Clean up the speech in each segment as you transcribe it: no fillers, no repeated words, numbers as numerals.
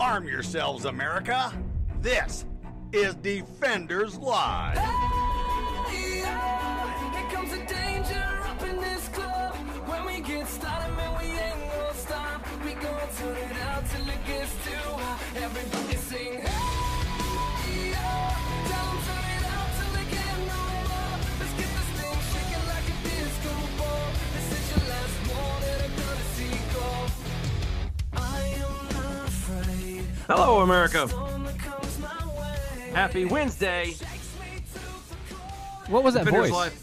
Arm yourselves, America. This is Defenders Live. Hey, yeah. Here comes the danger up in this club. When we get started, man, we ain't gonna stop. We gonna turn it out till it gets too hot. Everybody sing, hey, yeah. Tell 'em turn it out till they can't no more. Let's get this thing shaking like a disco ball. This is your last warning, a courtesy call. I am not afraid. Hello, America. Storm that comes my way. Happy Wednesday. What was that Defenders voice? Live.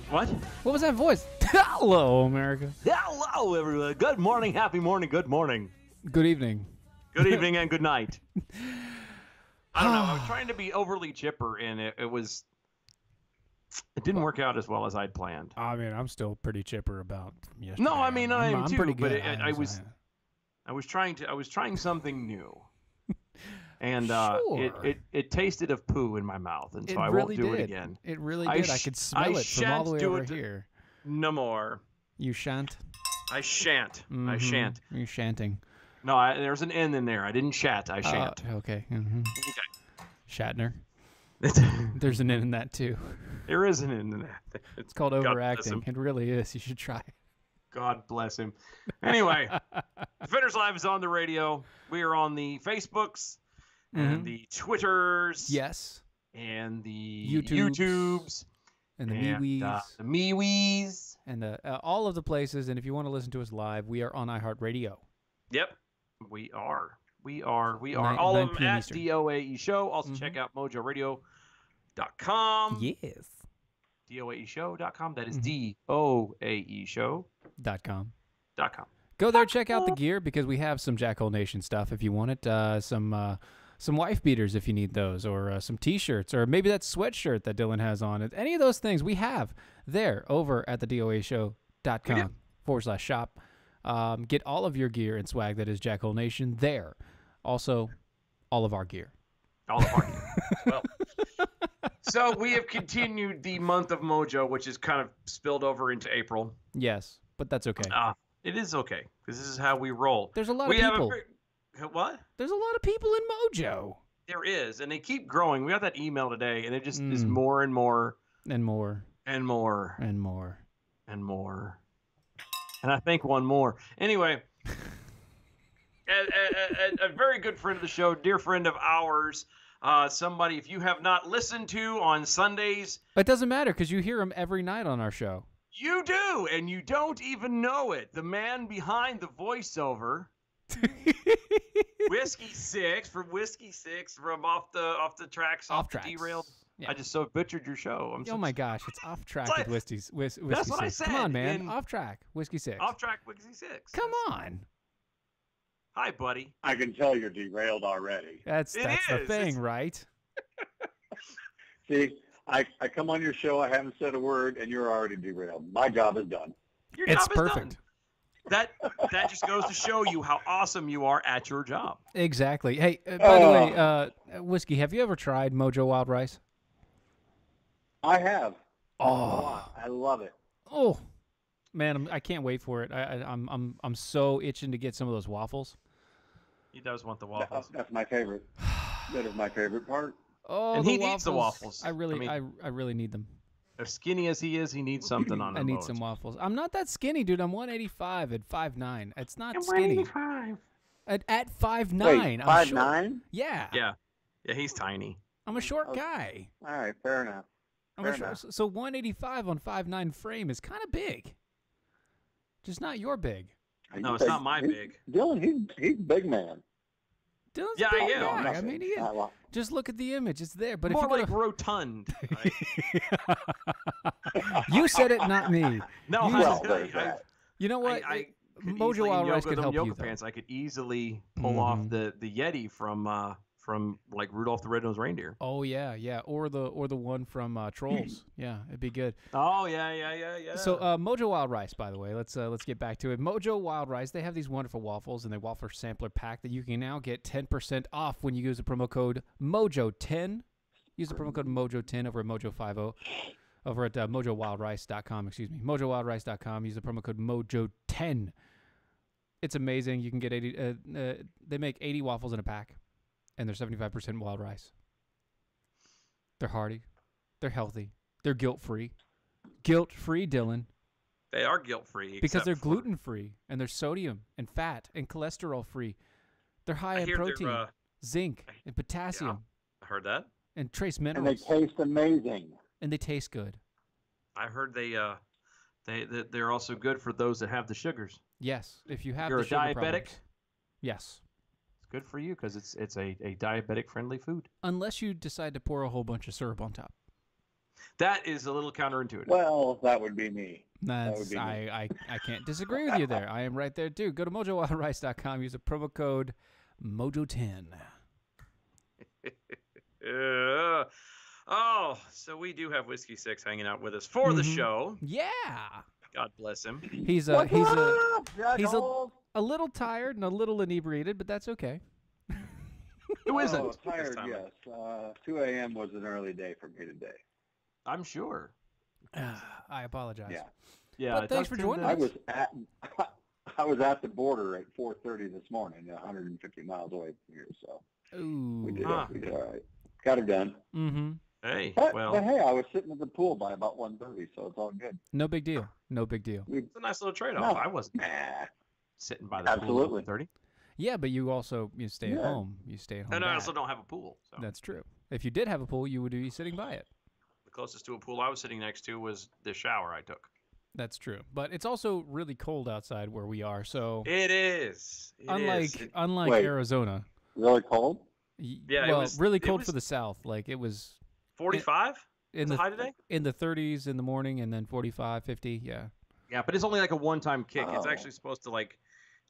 What? What was that voice? Hello, America. Hello, everyone. Good morning, happy morning, good morning. Good evening. Good evening and good night. I don't know. I was trying to be overly chipper, and it didn't work out as well as I'd planned. I mean, I'm still pretty chipper about yesterday. No, I mean I am I'm too. pretty But good. I was trying something new, and Sure. it tasted of poo in my mouth, and so It I really won't do did. it again. It really I did. I sh- could smell I it from all the shan't way do over it. here. No more. You shan't? I shan't. I Mhm. shan't. You shanting. No, there's an N in there. I didn't shat. I shan't. Okay. Mm-hmm. Okay. Shatner. There's an N in that, too. There is an N in that. It's called God bless overacting. him. It really is. You should try it. God bless him. Anyway, Defenders Live is on the radio. We are on the Facebooks and the Twitters. Yes. And the YouTubes. YouTubes. And the and, MeWees. the MeWees. And all of the places. And if you want to listen to us live, we are on iHeartRadio. Yep. We are. All 9 of them p.m. at Eastern. DOAE Show. Also check out mojoradio.com. Yes. DOAEshow.com. That is DOAEshow.com. .com. Go there, check out the gear because we have some Jackhole Nation stuff if you want it. Some wife beaters if you need those, or some T-shirts, or maybe that sweatshirt that Dylan has on it. Any of those things we have there over at the DOAShow.com/shop. Get all of your gear and swag that is Jackhole Nation there. Also, all of our gear. All of our gear. Well, so we have continued the month of Mojo, which is kind of spilled over into April. Yes, but that's okay. It is okay because this is how we roll. There's a lot of people. What? There's a lot of people in Mojo. There is, and they keep growing. We got that email today, and it just is more and more. And more. And more. And more. And more. And I think one more. Anyway, a very good friend of the show, dear friend of ours, somebody if you have not listened to on Sundays. It doesn't matter because you hear him every night on our show. You do, and you don't even know it. The man behind the voiceover, Whiskey Six from Whiskey Six from off the tracks, off the derailed. Yeah. I just so butchered your show. Oh my gosh, it's off track with Whiskey That's Six. what I said. Come on, man, off track, Whiskey Six. Off track, Whiskey Six. Come on. Hi, buddy. I can tell you're derailed already. That's the thing, right? See, I come on your show, I haven't said a word, and you're already derailed. My job is done. Your it's job is perfect. Done. That just goes to show you how awesome you are at your job. Exactly. Hey, by the way, Whiskey, have you ever tried Mojo Wild Rice? I have. Oh, I love it. Oh, man, I can't wait for it. I'm so itching to get some of those waffles. He does want the waffles. That's my favorite. That is my favorite part. Oh, and he needs the waffles. I really need them. As skinny as he is, he needs something on him. I need some waffles. I'm not that skinny, dude. I'm 185 at 5'9". It's not skinny. 185. At 5'9". Wait, 5'9"? Yeah. Yeah, he's tiny. I'm a short guy. All right, fair enough. So 185 on 5'9" frame is kind of big. Just not your big. No, it's not my big. Dylan, he's a big man. Dylan's yeah, a big I am. guy. I mean, just look at the image. It's there. But more if you like rotund. Right? You said it, not me. No, you know what? Mojo Wild Rice could help you. Pants. I could easily pull off the Yeti from like Rudolph the Red-Nosed Reindeer. Oh yeah, or the one from Trolls. Yeah, it'd be good. Oh yeah. So Mojo Wild Rice, by the way, let's get back to it. Mojo Wild Rice, they have these wonderful waffles and they waffle sampler pack that you can now get 10% off when you use the promo code Mojo10. Use the promo code Mojo10 over at Mojo50. Over at mojowildrice.com, excuse me. Mojowildrice.com. Use the promo code Mojo10. It's amazing. You can get 80. They make 80 waffles in a pack, and they're 75% wild rice. They're hearty. They're healthy. They're guilt-free. Guilt-free, Dylan. They are guilt-free. Because they're gluten-free, and they're sodium and fat and cholesterol-free. They're high in protein, zinc, and potassium. Yeah, I heard that. And trace And minerals. they taste amazing. And they taste good. I heard they're also good for those that have the sugars. Yes, if you have You're the a sugar diabetic. problems. Yes. It's good for you because it's a diabetic-friendly food. Unless you decide to pour a whole bunch of syrup on top. That is a little counterintuitive. Well, that would be me. That's, I can't disagree with you there. I am right there, too. Go to mojowildrice.com. Use the promo code MOJO10. So we do have Whiskey 6 hanging out with us for the show. Yeah. God bless him. He's a little tired and a little inebriated, but that's okay. Who isn't? Oh, tired, yes. 2 a.m. was an early day for me today. I'm sure. I apologize. Yeah. Yeah. But thanks for joining I us. was at the border at 4:30 this morning, 150 miles away from here. So Ooh. we did all right. Got it done. Mm-hmm. Hey, But well, hey, I was sitting at the pool by about 1:30, so it's all good. No big deal. No big deal. it's a nice little trade-off. No. I wasn't Nah. sitting by the Absolutely. pool at 30. Yeah, but you also stay at Yeah. home. You stay at home. And I dad. also don't have a pool. So That's true. If you did have a pool, you would be sitting by it. the closest to a pool I was sitting next to was the shower I took. That's true. But it's also really cold outside where we are. So It is. It unlike is. unlike Wait. Arizona. Really cold? Yeah, it well, was- really it cold was- for the south. Like it was 45 in the the high today. in the 30s in the morning and then 45, 50. Yeah. Yeah, but it's only like a one-time kick. It's Oh. actually supposed to like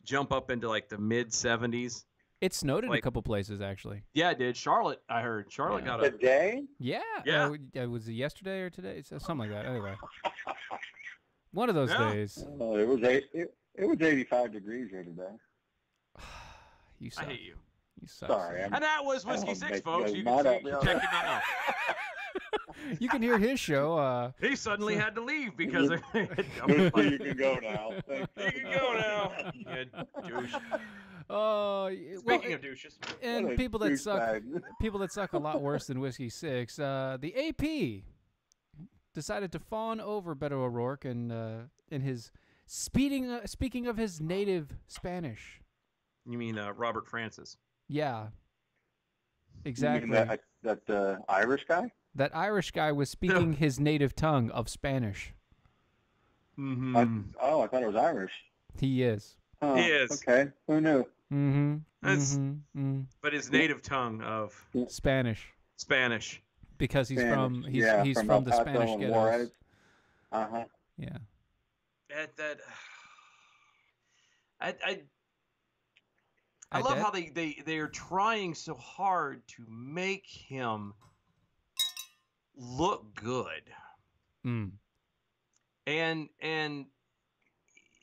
jump up into like the mid 70s. It snowed in a Like- couple places actually. Yeah, it did. Charlotte, I heard. Charlotte Yeah. got a Today? Yeah. Yeah. Was it yesterday or today? It's something like that. Anyway. One of those Yeah. days. It was 85 degrees here today. You I suck. hate you. You suck. Sorry, sir. And that was I don't Whiskey wanna 6, make folks. you You guys can mad see, at me. check it out. You can hear his show. He suddenly had to leave because you you can go now. Thank you. can go now. You douche. Well, Speaking of douches, and What a people that suck, douchebag. people that suck a lot worse than Whiskey 6. The AP decided to fawn over Beto O'Rourke and in his speaking of his native Spanish. you mean Robert Francis? Yeah, You exactly. mean that Irish guy? That Irish guy was speaking his native tongue of Spanish. Mm-hmm. I thought it was Irish. He is. Oh, He is. Okay, who knew? Mm-hmm. That's- Mm-hmm. But his native tongue of Spanish, Spanish. because he's Spanish. from Yeah, he's from from El the Paso Spanish and ghettos. Juarez. Uh-huh. Yeah. That I I love did? how they are trying so hard to make him look good. Mm. And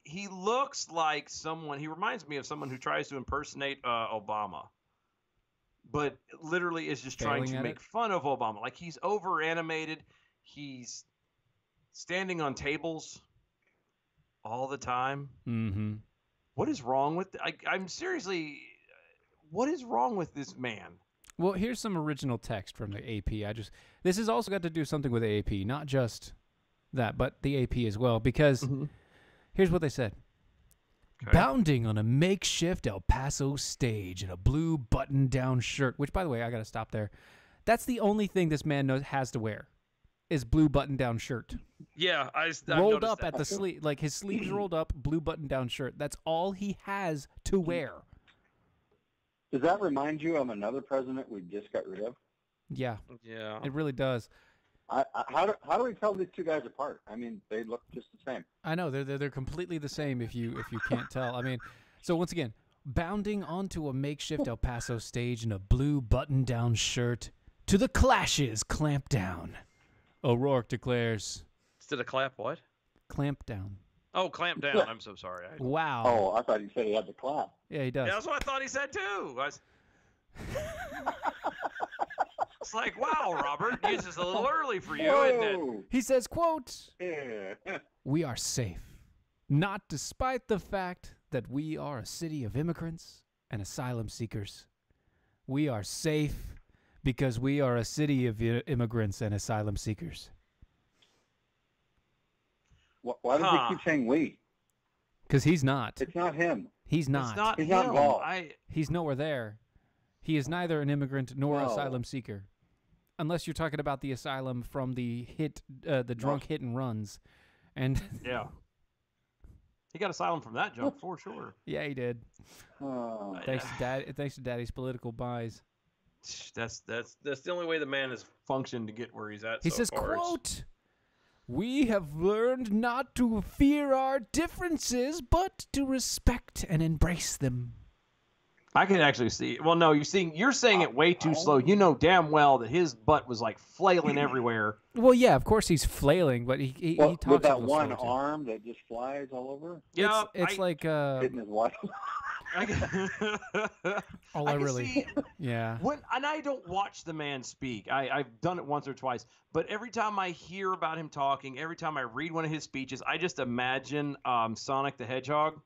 he looks like someone. He reminds me of someone who tries to impersonate Obama, but literally is just trying Failing to at make it? fun of Obama. Like he's over animated. He's standing on tables all the time. Mm-hmm. What is wrong with? I'm seriously. What is wrong with this man? Well, here's some original text from the AP. This has also got to do something with the AP, not just that, but the AP as well, because here's what they said. Okay. Bounding on a makeshift El Paso stage in a blue button-down shirt, which, by the way, I got to stop there. That's the only thing this man has to wear is blue button-down shirt. Yeah, I've Rolled noticed up that. at the sleeve, like his sleeves rolled up, blue button-down shirt. That's all he has to wear. Does that remind you of another president we just got rid of? Yeah, Yeah. it really does. How do we tell these two guys apart? I mean, they look just the same. I know they're completely the same if you can't tell. I mean, so once again, bounding onto a makeshift El Paso stage in a blue button-down shirt, to the Clash's clamp down. O'Rourke declares, Instead of clap, what? clamp down. Oh, clamp down. I'm so sorry. Wow. Oh, I thought you said he had the clap. Yeah, he does. Yeah, that's what I thought he said too. It's like, wow, Robert, it's just a little early for you, isn't it? Whoa. He says, quote, Yeah. "We are safe, not despite the fact that we are a city of immigrants and asylum seekers. We are safe because we are a city of immigrants and asylum seekers. Why does he keep saying we? Because he's not. It's not him. He's not. It's not He's him. not involved. He's nowhere there. He is neither an immigrant nor No. asylum seeker. Unless you're talking about the asylum from the drunk hit and runs. And Yeah. He got asylum from that junk for sure. yeah, he did. Oh. Thanks to Daddy's political buys. That's the only way the man has functioned to get where he's at. He so says, far. quote, "We have learned not to fear our differences, but to respect and embrace them." I can actually see. Well, no, you're saying it way too slow. You know damn well that his butt was like flailing everywhere. Well, yeah, of course he's flailing, but he talks With a that little one slow, too. arm that just flies all over, Yeah, It's like hitting his wife. all I really, yeah. And I don't watch the man speak. I've done it once or twice, but every time I hear about him talking, every time I read one of his speeches, I just imagine Sonic the Hedgehog,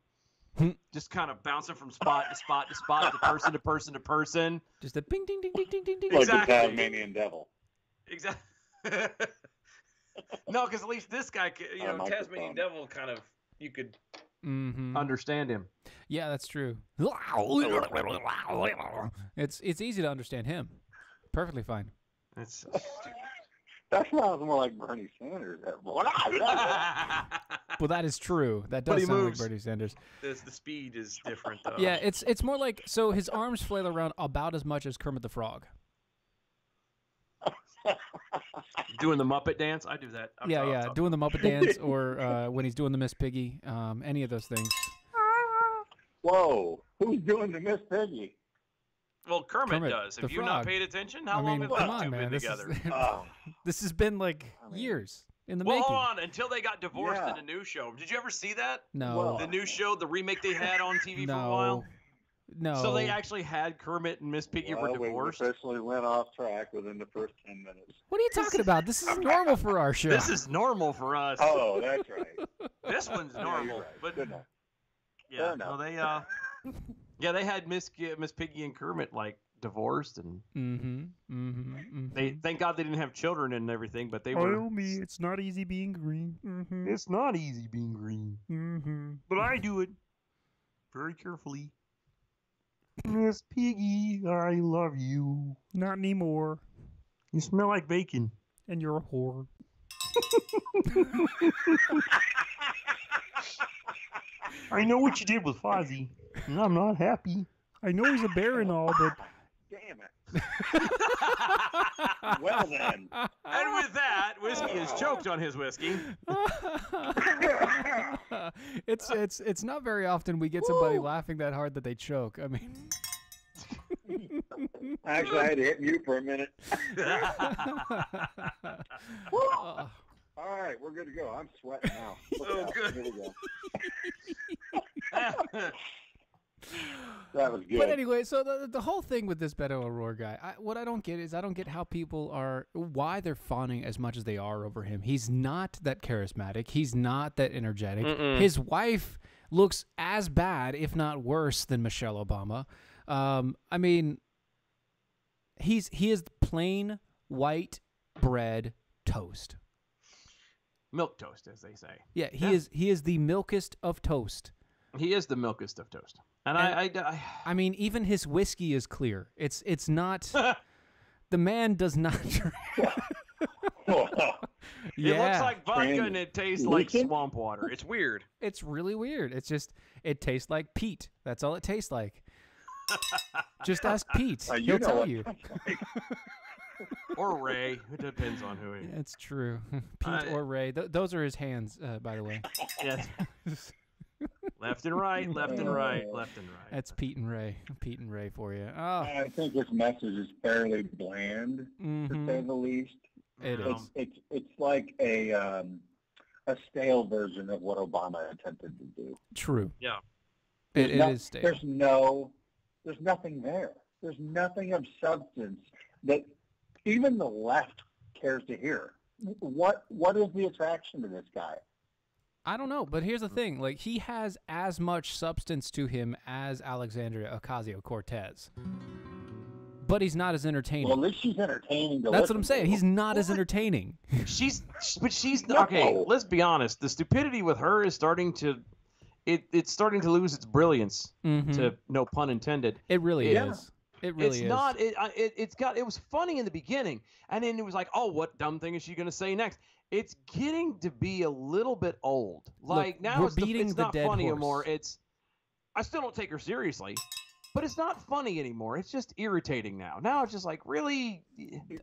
just kind of bouncing from spot to spot to spot, to person to person to person. Just a ping, ding, ding, ding, ding, ding, ding. Like Exactly. the Tasmanian devil. Exactly. No, because at least this guy, Tasmanian Devil, kind of you could understand him. Yeah, that's true. It's easy to understand him. Perfectly fine. It's so stupid. That sounds more like Bernie Sanders. Well, that is true. That But does he sound moves. like Bernie Sanders. The speed is different, though. Yeah, it's more like, so his arms flail around about as much as Kermit the Frog. Doing the Muppet dance, I do that. Yeah, doing the Muppet dance, or when he's doing the Miss Piggy, any of those things. Whoa, who's doing the Miss Piggy? Well, Kermit Kermit does. the Have you Frog. not paid attention? How I long mean, have come those on, two man. been This, together? this has been like years in the Well, making. hold on. Until they got divorced Yeah. in a new show. Did you ever see that? No, Well, The new show, the remake they had on TV for a no, while? no. So they actually had Kermit and Miss Piggy were Well, we divorced? officially went off track within the first 10 minutes. What are you talking about? This is normal for our show. This is normal for us. Oh, that's right. This one's Yeah, normal. you're right. But Good enough. yeah, Fair no, enough. they had Miss Piggy and Kermit like divorced, and they thank God they didn't have children and everything, but they were. me, it's not easy being green. It's not easy being green, but I do it very carefully. Miss Piggy, I love you. Not anymore. You smell like bacon. And you're a whore. I know what you did with Fozzie, and I'm not happy. I know he's a bear and all, but Damn it. Well then. And with that, Whiskey is choked on his whiskey. it's not very often we get somebody laughing that hard that they choke. I mean, Actually, I had to hit mute for a minute. uh, All right, we're good to go. I'm sweating now. Look Oh, out. good. Here we go. That was good. but anyway, so the whole thing with this Beto O'Rourke guy, what I don't get is I don't get how people why they're fawning as much as they are over him. He's not that charismatic. He's not that energetic. His wife looks as bad, if not worse, than Michelle Obama. I mean, he is plain white bread toast. Milk toast, as they say. Yeah, he is the milkest of toast. He is the milkest of toast. And I mean, even his whiskey is clear. It's not. The man does not drink. It looks like vodka and it tastes like swamp water. It's weird. It's really weird. It tastes like Pete. That's all it tastes like. Just ask Pete. He'll tell you. Or Ray. It depends on who he is. It's true. Pete or Ray. Those are his hands, by the way. Yes. Left and right, left and right, left and right. That's Pete and Ray. Pete and Ray for you. Oh, I think this message is fairly bland, to say the least. It is. It's like a stale version of what Obama attempted to do. True. Yeah. It is stale. There's nothing there. There's nothing of substance that even the left cares to hear. What is the attraction to this guy? I don't know, but here's the thing. Like, he has as much substance to him as Alexandria Ocasio-Cortez. But he's not as entertaining. Well, at least she's entertaining to That's listen what I'm saying. to. He's not as entertaining. She's No. okay. Let's be honest. The stupidity with her is starting to, it's starting to lose its brilliance. To no pun intended. It really Yeah. is. It really It's is. not. It was funny in the beginning, and then it was like, oh, what dumb thing is she going to say next? It's getting to be a little bit old. Like now we're it's beating it's the not dead funny horse. anymore. I still don't take her seriously, but it's not funny anymore. It's just irritating now. Now it's just like, really.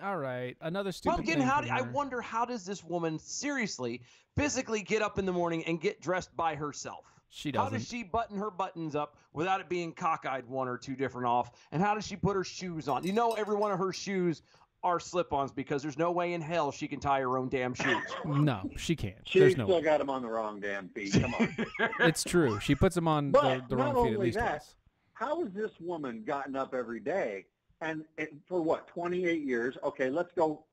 All right, another stupid Pumpkin, thing. I wonder, how does this woman seriously, physically get up in the morning and get dressed by herself? She How doesn't. does she button her buttons up without it being cockeyed one or two different off? And how does she put her shoes on? You know, every one of her shoes are slip-ons because there's no way in hell she can tie her own damn shoes. No, she can't. She's There's no still way. got him on the wrong damn feet. Come on. It's true. She puts them on But the not wrong feet at only least that, twice. how has this woman gotten up every day? And for what, 28 years? Okay, let's go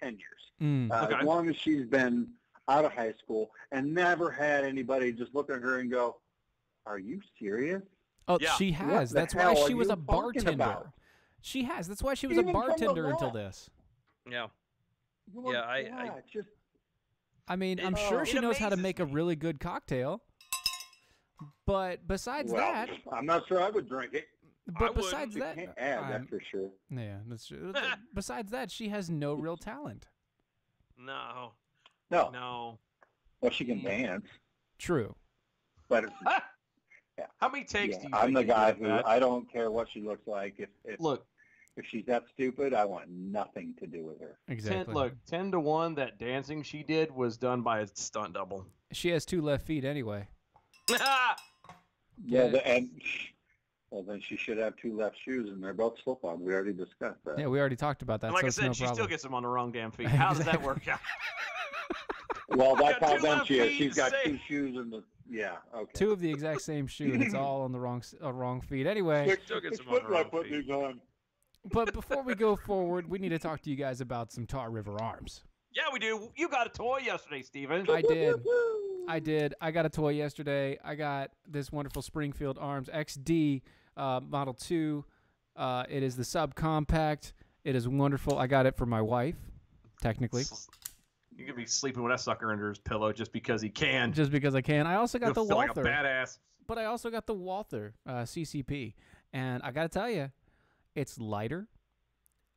10 years. Okay. As long as she's been out of high school and never had anybody just look at her and go, "Are you serious?" Oh, Yeah. she has. the That's why hell are she was you a talking bartender. about? She has. That's why she was a Even from the bartender until left. this. Yeah. Well, Yeah, I- just I mean, I'm It- sure she it knows how to amazes make a me. really good cocktail. But besides well, that, I'm not sure I would drink it. but wouldn't. besides You that, can't add I'm- that for sure. yeah, that's true. Besides that, she has no real talent. No. No, No. well, she can dance, True. but it's, How many takes yeah, do you I'm the think you guy did who that? I don't care what she looks like. If Look, she's that stupid, I want nothing to do with her. Exactly. 10 to 1, that dancing she did was done by a stunt double. She has 2 left feet anyway. Yeah, Yeah. Well, then she should have 2 left shoes, and they're both slip-ons. We already discussed that. Yeah, we already talked about that. And like so I it's said, no she problem. still gets them on the wrong damn feet. How does that work out? Well, that's got how 2 dumb left she is. feet, She's got same. 2 shoes in the. Yeah. Okay. 2 of the exact same shoe, and it's all on the wrong feet. Anyway, Still gets Six them on the foot I wrong put feet. these on. but before we go forward, we need to talk to you guys about some Tar River Arms. Yeah, we do. You got a toy yesterday, Steven. I did. I got a toy yesterday. I got this wonderful Springfield Arms XD Model 2. It is the subcompact. It is wonderful. I got it for my wife, technically, You could be sleeping with that sucker under his pillow just because he can. just because I can. I also got You'll the feel like a Walther, badass. but I also got the Walther CCP. And I got to tell you, it's lighter.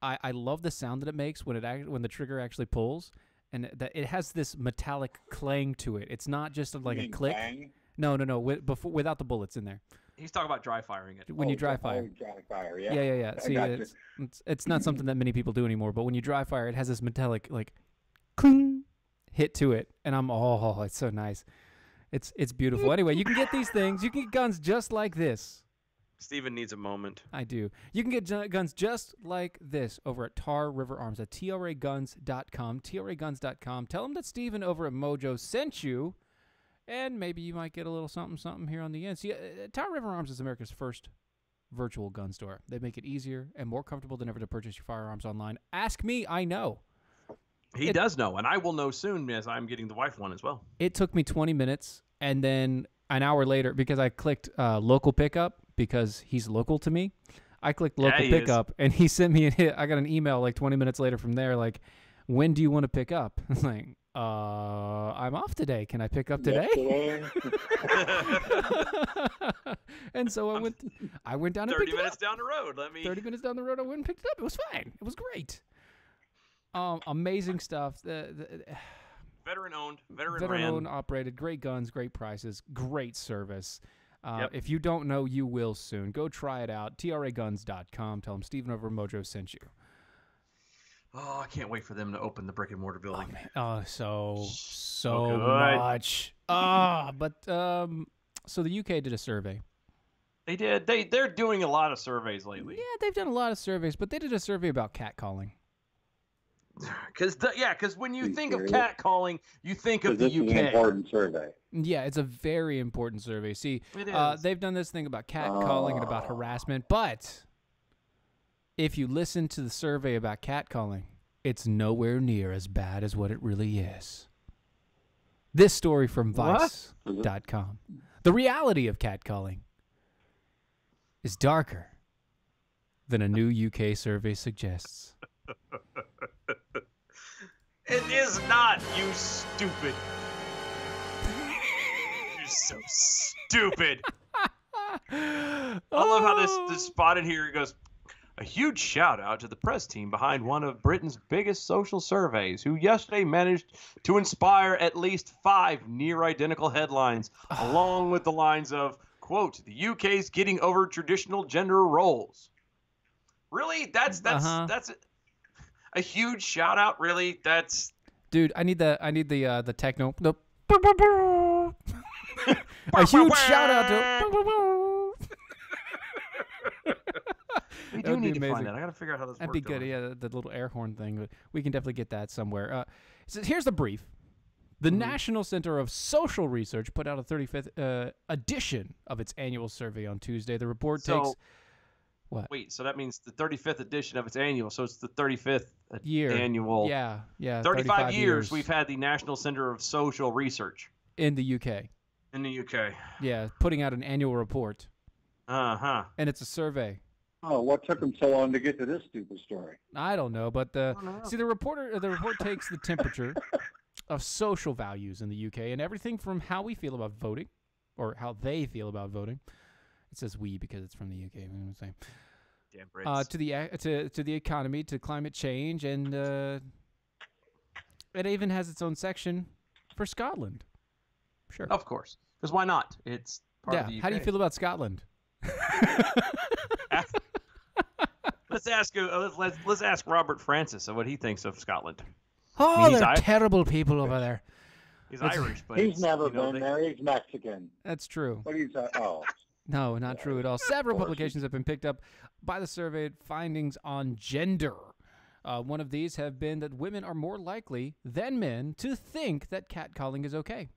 I love the sound that it makes when the trigger actually pulls, and that it has this metallic clang to it. It's not just like You a mean click. bang? No, without the bullets in there. He's talking about dry firing it. When you dry fire. Dry fire. Yeah. Yeah. I See, got you. it's not something that many people do anymore. But when you dry fire, it has this metallic like, cling hit to it, and it's so nice. It's beautiful. Anyway, you can get these things. You can get guns just like this. Steven needs a moment. I do. You can get guns just like this over at Tar River Arms at traguns.com. traguns.com. Tell them that Steven over at Mojo sent you, and maybe you might get a little something here on the end. See, Tar River Arms is America's first virtual gun store. They make it easier and more comfortable than ever to purchase your firearms online. Ask me, I know. He does know, and I will know soon as I'm getting the wife one as well. It took me 20 minutes, and then an hour later, because I clicked local pickup, because he's local to me, I clicked local he is. pickup, and he sent me I got an email like 20 minutes later from there, like, when do you want to pick up? I'm like, I'm off today. Can I pick up today? And so I went down and 30 picked it minutes up. down the road. 30 minutes down the road, I went and picked it up. It was fine. It was great. Amazing stuff. Veteran owned, veteran Veteran ran. owned, operated, great guns, great prices, great service. Yep. If you don't know, you will soon. Go try it out. traguns.com. Tell them Steven over Mojo sent you. Oh, I can't wait for them to open the brick and mortar building. Oh, so good. much. So the UK did a survey. They did. They're doing a lot of surveys lately. Yeah, they've done a lot of surveys, but they did a survey about catcalling. Because when you Are you think of serious? catcalling, you think of the This is an UK. important survey. Yeah, it's a very important survey. See, It is. they've done this thing about catcalling and about harassment, but if you listen to the survey about catcalling, it's nowhere near as bad as what it really is. This story from What? Vice.com. The reality of catcalling is darker than a new UK survey suggests. It is not, you stupid. You're so stupid. I love how this spotted here. It goes, a huge shout out to the press team behind one of Britain's biggest social surveys, who yesterday managed to inspire at least 5 near identical headlines, along with the lines of, quote, the UK's getting over traditional gender roles. Really? That's a huge shout out. Really? That's Dude, I need the techno. Nope. A huge shout out to. we That do would be need to amazing. find that. I got to figure out how this That'd works. be good. Yeah, the little air horn thing. But we can definitely get that somewhere. So here's the brief. The National Center of Social Research put out a 35th edition of its annual survey on Tuesday. The report takes what? Wait, so that means the 35th edition of its annual. So it's the 35th Year. annual. Yeah. 35 years we've had the National Center of Social Research in the UK. in the UK. Yeah, putting out an annual report, Uh-huh. and it's a survey. Oh, what took them so long to get to this stupid story? I don't know, but don't know. see the report takes the temperature of social values in the UK and everything from how we feel about voting, or how they feel about voting. It says we because it's from the UK. You know what I'm saying? Damn Brits. To the economy, to climate change, and it even has its own section for Scotland. Sure. Of course. Because why not? It's part of the UK. How do you feel about Scotland? Let's ask Robert Francis what he thinks of Scotland. Oh, He's they're terrible people over there. He's That's- Irish, but He's it's, never you know, been there. He's Mexican. That's true. What are you talking? Oh, No, not true at all. Several course. publications have been picked up by the surveyed findings on gender. One of these have been that women are more likely than men to think that catcalling is okay.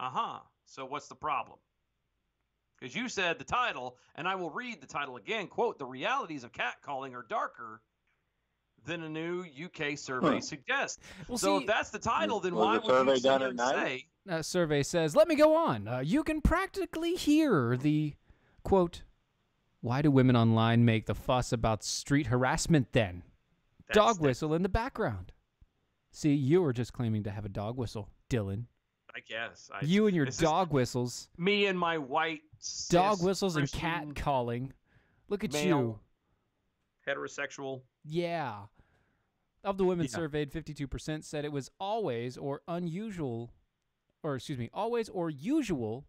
Uh-huh. So what's the problem? Because you said the title, and I will read the title again, quote, the realities of catcalling are darker than a new UK survey suggests. Well, So see, if that's the title, then Was why the would you survey sit done here at and night? say... survey says, let me go on. You can practically hear the, quote, why do women online make the fuss about street harassment then? Dog whistle in the background. See, you were just claiming to have a dog whistle, Dylan. I guess. You and your this is dog whistles. Me and my white Dog cis, whistles and Christian, cat calling. Look at male, you. heterosexual. Yeah. Of the women Yeah. surveyed, 52% said it was always or unusual, always or usually,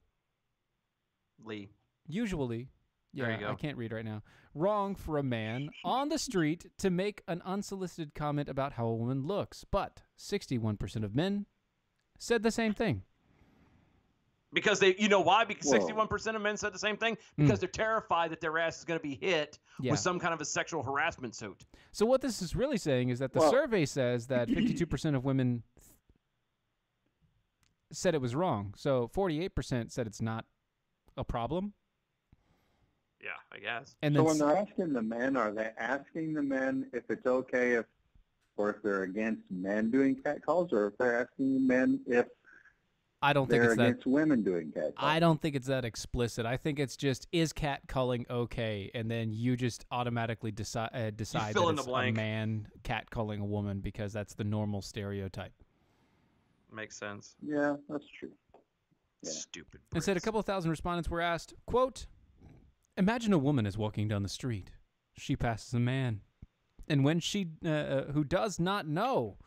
There you go. I can't read right now, wrong for a man on the street to make an unsolicited comment about how a woman looks. But 61% of men said the same thing. Because they, you know why? Because Whoa. 61% of men said the same thing. Because they're terrified that their ass is going to be hit Yeah. with some kind of a sexual harassment suit. So what this is really saying is that the Well- survey says that 52% of women said it was wrong. So 48% said it's not a problem. Yeah, I guess. And so then when they're asking the men, are they asking the men if it's okay if they're against men doing catcalls, or if they're asking the men if I don't think they're it's that. against women doing catcalls? I don't think it's that explicit. I think it's just, is catcalling okay? And then you just automatically decide fill that in the it's a blank. man catcalling a woman because that's the normal stereotype. Makes sense. Yeah, that's true. Yeah. Stupid. Instead, a Brits. couple of thousand respondents were asked, quote, imagine a woman is walking down the street. She passes a man. And when she, who does not know,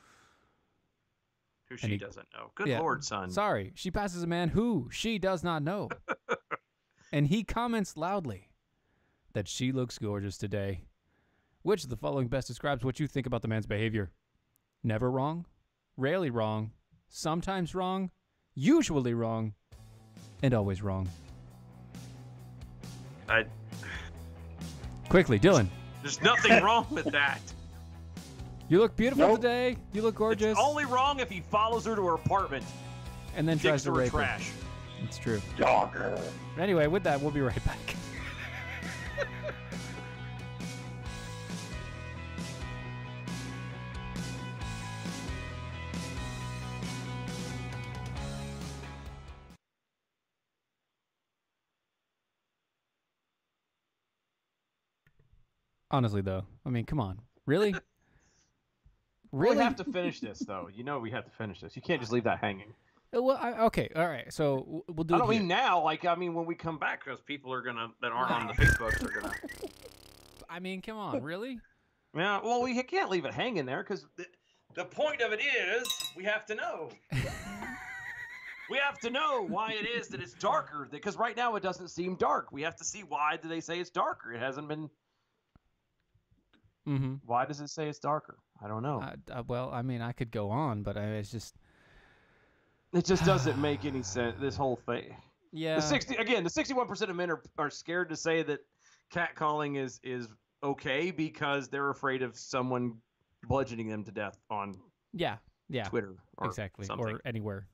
Who and she he- doesn't know. Good yeah, Lord, son. Sorry, she passes a man who she does not know. And he comments loudly that she looks gorgeous today. Which of the following best describes what you think about the man's behavior? Never wrong, rarely wrong, sometimes wrong, usually wrong, and always wrong. Quickly, Dylan. There's nothing wrong with that. You look beautiful Nope. today. You look gorgeous. It's only wrong if he follows her to her apartment. And then tries Digs to her rape her. trash. It's true. Dogger. Anyway, with that, we'll be right back. Honestly, though, I mean, come on, really? We have to finish this, though. You know we have to finish this. You can't just leave that hanging. Well, okay, all right. So we'll do. I it don't here. mean now. Like, I mean when we come back, because people are gonna that aren't on the Facebooks are gonna. I mean, come on, really? Yeah. Well, we can't leave it hanging there because the point of it is we have to know. We have to know why it is that it's darker. Because right now it doesn't seem dark. We have to see why do they say it's darker. It hasn't been. Mm-hmm. Why does it say it's darker? I don't know. Well, I mean, I could go on, but it's just. It just doesn't make any sense. This whole thing. Yeah. The 61% of men are scared to say that catcalling is okay because they're afraid of someone bludgeoning them to death on. Yeah. Twitter. Or exactly. Something. Or anywhere.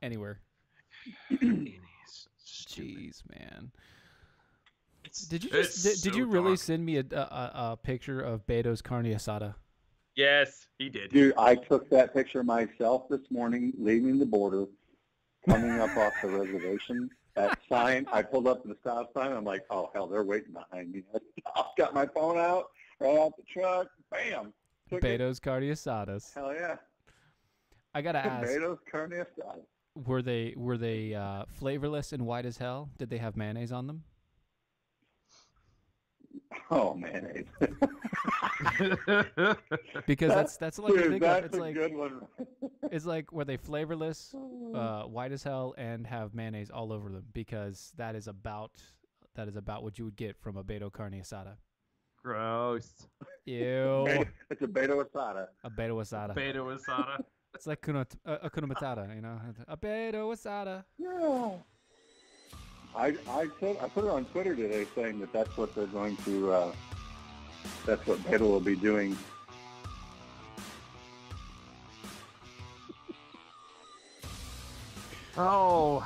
Anywhere. Jeez, man. Did you really send me a picture of Beto's carne asada? Yes, he did. Dude, I took that picture myself this morning, leaving the border, coming up off the reservation. That sign, I pulled up to the stop sign. I'm like, oh, hell, they're waiting behind me. I got my phone out, right out the truck, bam. Beto's carne asadas. Hell yeah. I got to ask. Beto's carne asada. Were they flavorless and white as hell? Did they have mayonnaise on them? Oh, mayonnaise. Because that's like Dude, that's it's a like good one. it's like were they flavorless, white as hell, and have mayonnaise all over them? Because that is about what you would get from a Beto carne asada. Gross. Ew. It's a Beto asada. A Beto asada. Beto asada. It's like a Hakuna Matata, you know? A Beto asada. Yeah. I put it on Twitter today saying that that's what they're going to, that's what Beto will be doing. Oh.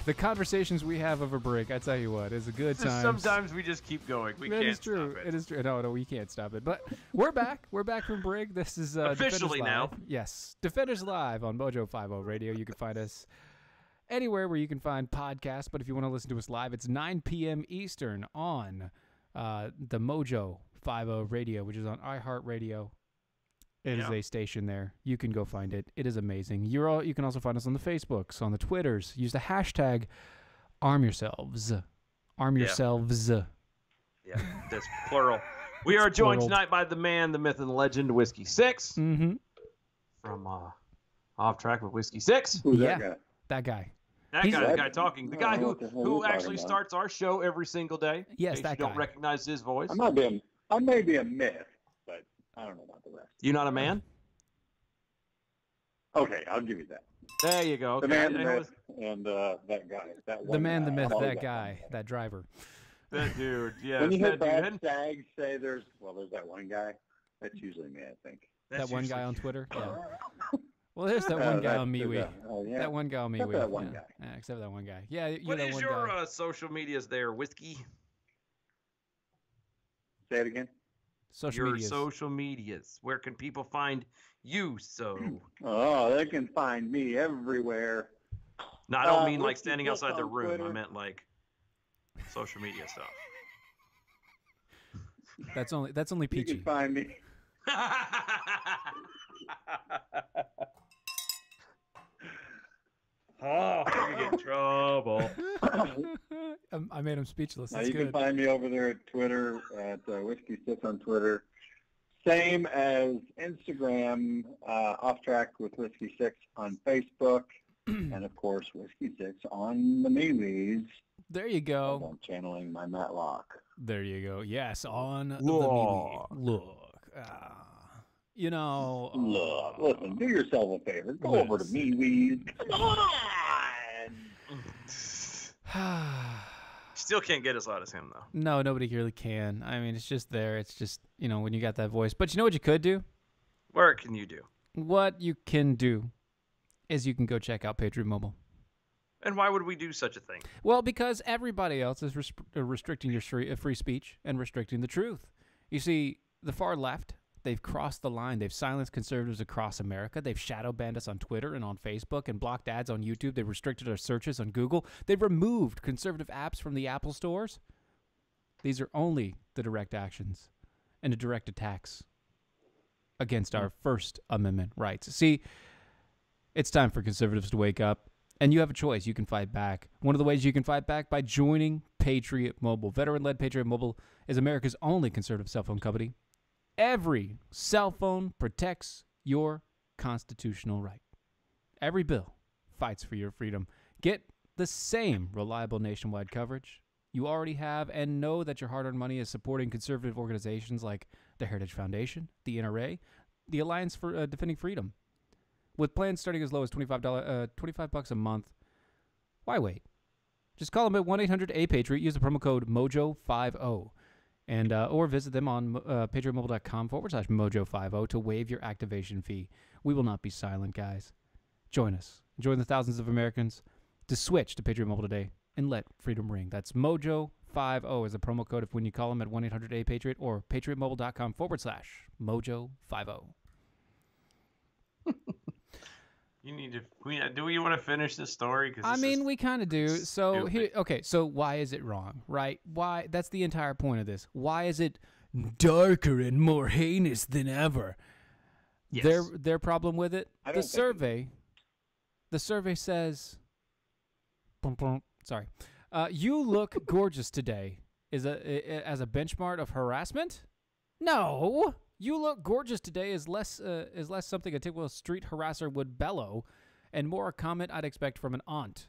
The conversations we have over break, I tell you what, is a good time. Sometimes we just keep going. We can't stop it. It is true. No, we can't stop it. But we're back. We're back from break. This is officially Defenders now. Live. Yes, Defenders Live on Mojo 50 Radio. You can find us anywhere where you can find podcasts. But if you want to listen to us live, it's 9 p.m. Eastern on the Mojo 50 Radio, which is on iHeartRadio. It is a station there. You can go find it. It is amazing. You can also find us on the Facebooks, on the Twitters. Use the hashtag #ArmYourselves. Arm yourselves. Yeah, that's plural. We are joined plural. tonight by the man, the myth, and the legend, Whiskey Six. Mm-hmm. From Off Track with Whiskey Six. Who's Yeah. that guy? That He's guy, the that- guy talking. The I guy don't know what the hell who you're actually talking about. starts our show every single day. Yes, in case that you don't guy. recognize his voice. I may be a myth, but I don't know about the rest. You not a man? Okay, I'll give you that. There you go. The Okay. man, the I know myth, and that guy. That The one man, guy. the myth, I've always that got guy, that driver. that dude. Yeah. When you hear that Brad dude. Staggs say there's that one guy, that's usually me, I think. That's That one guy usually- on Twitter? Yeah. Well, there's that one guy on MeWe. Oh, yeah. That one guy on MeWe. Except that one yeah. guy. Yeah, except that one guy. Yeah, you're What that is one your guy. social medias there, Whiskey? Say it again. Social Your media. social medias. Where can people find you? So, Oh, they can find me everywhere. no, I don't mean like Whiskey standing Six outside the on room. I Twitter. meant like social media stuff. That's only You peachy. can find me. Oh, you get in trouble. I made him speechless. Now That's you can good. find me over there at Twitter at Whiskey Six on Twitter. Same as Instagram, Off Track with Whiskey Six on Facebook, and of course Whiskey Six on the MeWes. There you go. I'm channeling my Matlock. There you go. Yes, on the Look. MeWe. Look. You know. Look, listen, do yourself a favor. Go over to listen. MeWes. Come on! Still can't get as loud as him though. No, nobody really can. I mean, it's just there. It's just, when you got that voice. But you know what you could do? What can you do? What you can do is you can go check out Patriot Mobile. And why would we do such a thing? Well, because everybody else is restricting your free speech and restricting the truth. You see, the far left, they've crossed the line. They've silenced conservatives across America. They've shadow banned us on Twitter and on Facebook and blocked ads on YouTube. They've restricted our searches on Google. They've removed conservative apps from the Apple stores. These are only the direct actions and to direct attacks against our First Amendment rights. See, it's time for conservatives to wake up, and you have a choice. You can fight back. One of the ways you can fight back by joining Patriot Mobile. Veteran-led Patriot Mobile is America's only conservative cell phone company. Every cell phone protects your constitutional right. Every bill fights for your freedom. Get the same reliable nationwide coverage you already have, and know that your hard-earned money is supporting conservative organizations like the Heritage Foundation, the NRA, the Alliance for Defending Freedom. With plans starting as low as $25 a month, why wait? Just call them at 1-800-A-PATRIOT. Use the promo code MOJO50. And, or visit them on patriotmobile.com/mojo50 to waive your activation fee. We will not be silent, guys. Join us. Join the thousands of Americans to switch to Patriot Mobile today and let freedom ring. That's MOJO50 is the promo code when you call them at 1-800-A-PATRIOT or patriotmobile.com/mojo50. You need to. Do we want to finish this story? I mean, we kind of do. So so why is it wrong, right? Why? That's the entire point of this. Why is it darker and more heinous than ever? Yes. Their problem with it. The survey says. Sorry, you look gorgeous today. As a benchmark of harassment? No. You look gorgeous today is less something a typical street harasser would bellow, and more a comment I'd expect from an aunt.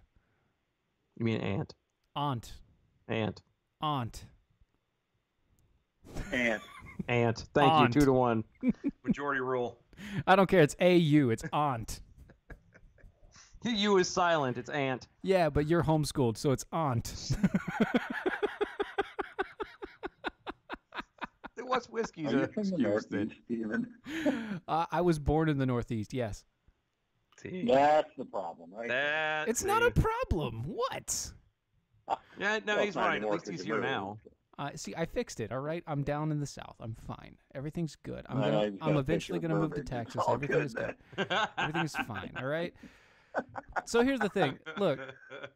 You mean aunt? Aunt. Aunt. Aunt. And Aunt. Thank Aunt. you. 2-1. Majority rule. I don't care. It's AU. It's aunt. U is silent. It's aunt. Yeah, but you're homeschooled, so it's aunt. What's whiskey's are you from the excuse then? Northeast, Steven? I was born in the Northeast, yes. See, That's the problem, right? It's not a problem. What? Yeah, no, Well, he's it's not right. At anymore least 'cause he's you here moved. now. See, I fixed it, all right? I'm down in the South. I'm fine. Everything's good. I just I'm got a eventually picture going to of move to Burbank. It's Texas. all Everything good is good. Everything Everything is fine, all right? So here's the thing. Look,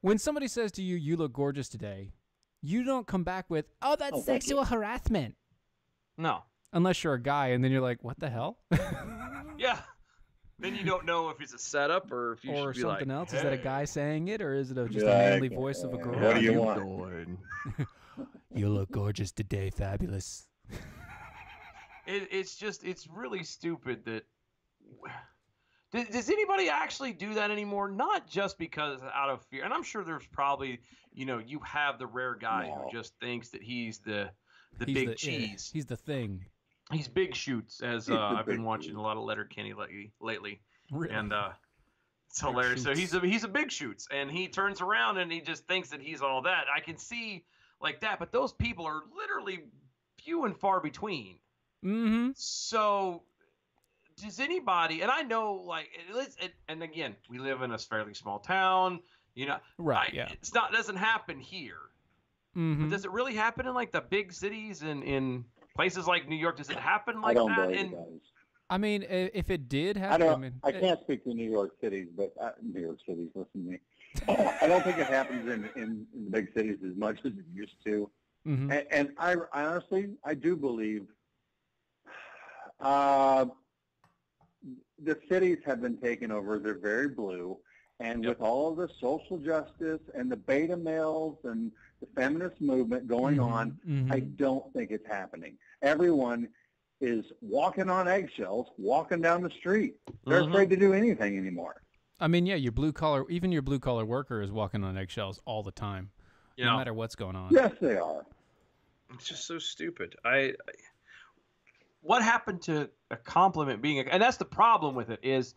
when somebody says to you, you look gorgeous today, you don't come back with, oh, that's thank sexual harassment. No. Unless you're a guy, and then you're like, what the hell? Yeah. Then you don't know if it's a setup or if you Or should be something like, else. Is that a guy saying it, or is it just a Yeah, manly okay. voice of a girl? What do you want? doing? You look gorgeous today, fabulous. It's really stupid that. Does anybody actually do that anymore? Not just because out of fear, and I'm sure there's probably, you have the rare guy No. who just thinks that he's the He's big the cheese. He's the thing. He's big shoots, as He's the I've been big watching cheese. a lot of Letterkenny lately, Really? and it's hilarious. So shoots. he's a big shoots, and he turns around and he just thinks that he's all that. I can see like that, but those people are literally few and far between. Mm-hmm. So does anybody? And I know, like, and again, we live in a fairly small town. Right, yeah. It's not doesn't happen here. Mm-hmm. But does it really happen in like the big cities and in places like New York? Does it happen I like don't that? believe And it does. I mean, if it did I happen, don't. I can't speak to New York cities, but New York cities. Listen to me. I don't think it happens in the big cities as much as it used to. Mm-hmm. And I honestly, I do believe the cities have been taken over. They're very blue. And Yep. with all of the social justice and the beta males and the feminist movement going on, Mm-hmm. I don't think it's happening. Everyone is walking on eggshells, walking down the street. They're Mhm. afraid to do anything anymore. I mean, yeah, even your blue collar worker is walking on eggshells all the time, no matter what's going on. Yes, they are. It's just so stupid. What happened to a compliment being and that's the problem with it is,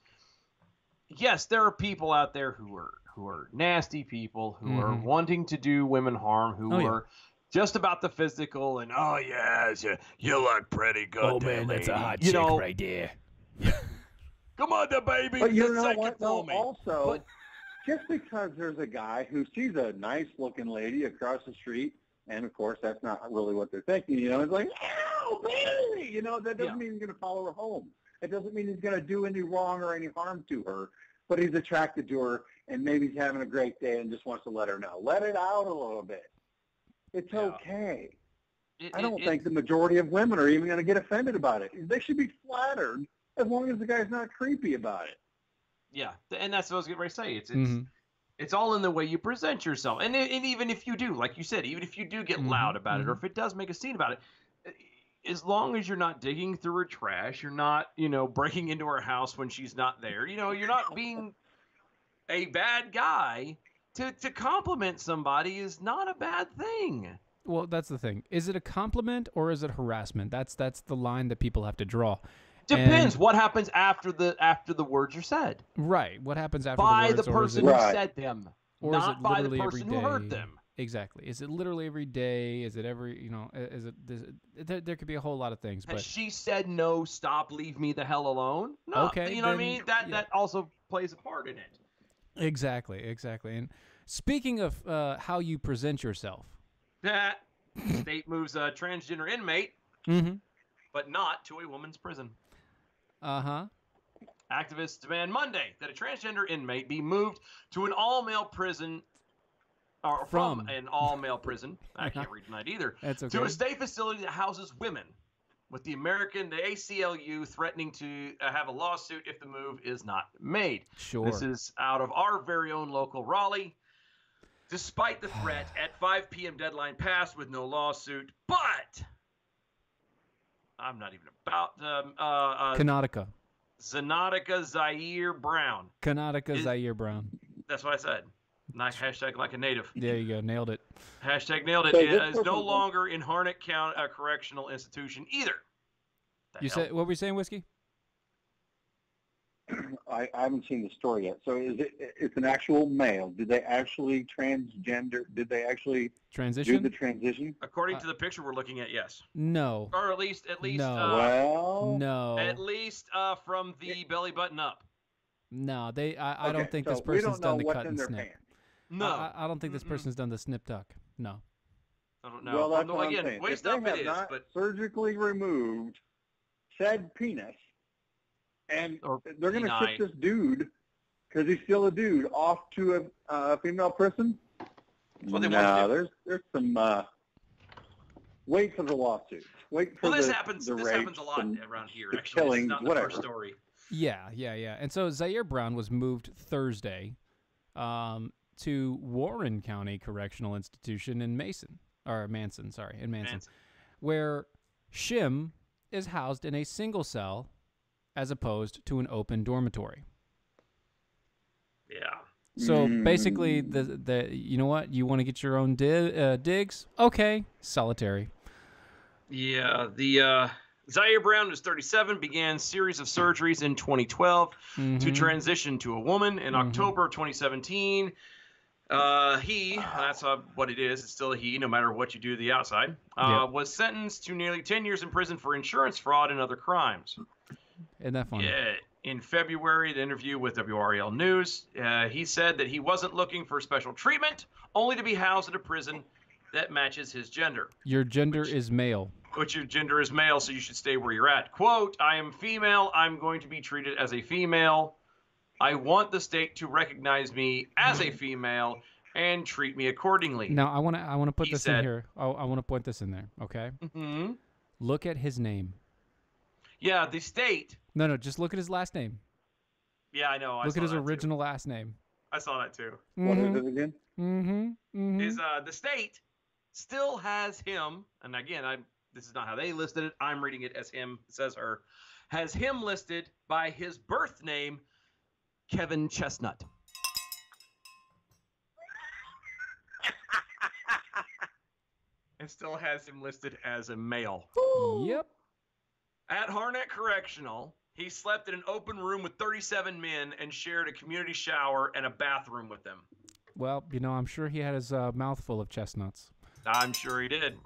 yes, there are people out there who are nasty people who are Mhm. wanting to do women harm, who Oh, yeah. are just about the physical and yes, you look pretty good. there, lady. right there. Come on, the baby. But you Get know second what? for No, me. also, But- just because there's a guy who sees a nice-looking lady across the street, and of course that's not really what they're thinking, it's like, ow, baby! That doesn't Yeah. mean he's going to follow her home. It doesn't mean he's going to do any wrong or any harm to her, but he's attracted to her, and maybe he's having a great day and just wants to let her know. Let it out a little bit. It's Yeah. okay. I don't think the majority of women are even going to get offended about it. They should be flattered as long as the guy's not creepy about it. Yeah, and that's what I was getting ready to say. It's Mhm. it's all in the way you present yourself, and even if you do, like you said, even if you do get loud about it, or if it does make a scene about it, as long as you're not digging through her trash, you're not, breaking into her house when she's not there. You're not being a bad guy. To compliment somebody is not a bad thing. Well, that's the thing. Is it a compliment or is it harassment? That's the line that people have to draw. Depends. And- what happens after the words are said. Right. What happens after By the words? the or is person it, who Right. said them, or is not it by the literally person every who heard day? them. Exactly. Is it literally every day? Is it every, is it this, there could be a whole lot of things, And but she said, "No, stop, leave me the hell alone." No, Okay, you know what I then, mean. yeah. That also plays a part in it. exactly. And speaking of how you present yourself. That state moves a transgender inmate, Mm-hmm. but not to a woman's prison. Uh-huh. Activists demand Monday that a transgender inmate be moved to an all-male prison, or from an all-male prison. I can't read tonight either. That's okay. To a state facility that houses women, with the ACLU threatening to have a lawsuit if the move is not made. Sure. This is out of our very own local Raleigh. Despite the threat, at 5 p.m. deadline passed with no lawsuit, but I'm not even about Canonica. Zanotica Zaire Brown. Canonica Is- Zaire Brown. That's what I said. Nice hashtag like a native. There you go. Nailed it. Hashtag nailed it. So It this is no person- longer in Harnett County Correctional Institution either. The You hell? said, what were you saying, Whiskey? I haven't seen the story yet. So it's an actual male? Did they actually transgender? Did they actually do Transition? the transition? According to the picture we're looking at, yes. No. Or at least, No. Well, No. at least from the belly button up. No. I okay, don't think so this we person's don't know done the what's cut in and their snip. pants. No, I don't think this person's done the snip tuck. No. I don't know. Well, that's Although, what I'm again, saying. waist If up they it have is, not but surgically removed said penis, and Or they're going to peni. ship this dude, because he's still a dude, off to a female prison? That's what they want to do. There's some wait for the lawsuits. Wait for well, this the happens. the This rapes happens a lot and around here. the Actually, this is killings, not the whatever. first story. Yeah. And so Zaire Brown was moved Thursday to Warren County Correctional Institution in Manson, Manson. where Shim is housed in a single cell as opposed to an open dormitory. Yeah. So basically, the you know what? You want to get your own digs? Okay, solitary. Yeah, the Zaire Brown was 37, began series of surgeries in 2012 to transition to a woman. In October 2017, that's what it is, it's still a he, no matter what you do to the outside, was sentenced to nearly 10 years in prison for insurance fraud and other crimes. Isn't that funny? Yeah. In February, the interview with WREL News, he said that he wasn't looking for special treatment, only to be housed in a prison that matches his gender. Your gender is male. Which your gender is male, so you should stay where you're at. Quote, I am female. I'm going to be treated as a female. I want the state to recognize me as a female and treat me accordingly. Now, I want to put He this in said- here. I want to point this in there, okay? Hmm. Look at his name. Yeah, the state. No, just look at his last name. Yeah, I know. Look saw at his that too. original last name. I saw that too. What is it again? Is the state still has him, and again, this is not how they listed it. I'm reading it as him. It says her. Has him listed by his birth name, Kevin Chestnut. And still has him listed as a male. Yep. At Harnett Correctional, he slept in an open room with 37 men and shared a community shower and a bathroom with them. Well, I'm sure he had his mouth full of chestnuts. I'm sure he did.